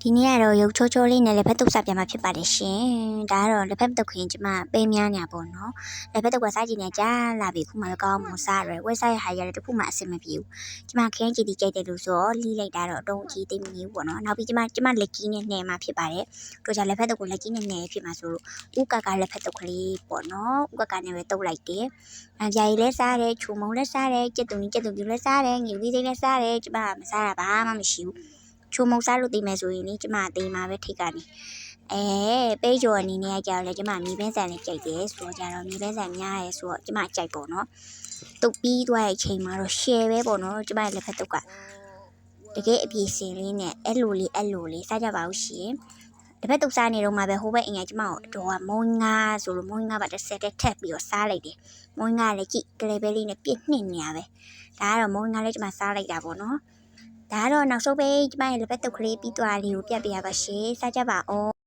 ဒီနေ့ကတော့ရုပ်ချိုးချိုးလေးနဲ့လက်ဖက်တုပ်စားပြမှာဖြစ်ပါတယ်ရှင်။ဒါကတော့လက်ဖက်တုပ်ခင်းကျမပေးများညာပေါ့နော်။လက်ဖက်တုပ်ကစားကြည့်နေကြလာပြီခုမှလည်းကောင်းမှစားရယ်ဝက်ဆိုင်ဟာရတဲ့တခုမှအဆင်မပြေဘူး။ကျမခင်းကြည့်ကြိုက်တယ်လို့ဆိုတော့လီးလိုက်တာတော့အတုံးကြီးသိမနေဘူးပေါ့နော်။နောက်ပြီးကျမလက်ကြီးနဲ့နှဲမှာဖြစ်ပါတယ်။တို့ကြလက်ဖက်တုပ်ကိုလက်ကြီးနဲ့နှဲဖြစ်မှာဆိုလို့ဥကလက်ဖက်တုပ်ကလေးပေါ့နော်။ဥကနဲ့ပဲတုပ်လိုက်တယ်။အပြာကြီးလည်းစားတယ်၊ချုံမုံလည်းစားတယ်၊ကြက်တုံပြူလည်းစားတယ်၊ငြူလေးလည်းစားတယ်။ကျမမစားတာဘာမှမရှိဘူး။ချုံမုံစားလို့သိမယ်ဆိုရင်လေကျမသိမှာပဲထိတ်ကနေပေးကြော်အနေနဲ့ကြောက်လဲကျမမြေပင်းဆန်လေးကြိုက်တယ်ဆိုတော့ကြတော့မြေပင်းဆန်များရဲဆိုတော့ကျမကြိုက်ပေါ့နော်တုတ်ပြီးသွားတဲ့အချိန်မှာတော့ share ပဲပေါ့နော်ကျမရဲ့လက်ဖက်တုတ်ကတကယ်အပြည့်စင်လေးနဲ့အဲ့လိုလေးစားကြပါဦးရှင်တစ်ဖက်တုတ်စားနေတော့မှပဲဟိုဘက်အိမ်ကကျမကိုတော့မုံငါဆိုလို့မုံငါပါတစ်ဆက်တက်ထက်ပြီးတော့စားလိုက်တယ်မုံငါလည်းကြည့်ကလေးပဲလေးနဲ့ပြည့်နှိမ့်နေရပဲဒါကတော့မုံငါလေးကျမစားလိုက်တာပေါ့နော်ဒါတော့နောက်ဆုံးပဲကျမရဲ့လက်ဖက်တုပ်ကလေးပြီးသွားလေးကိုပြပြပါရှင်စားကြပါဦး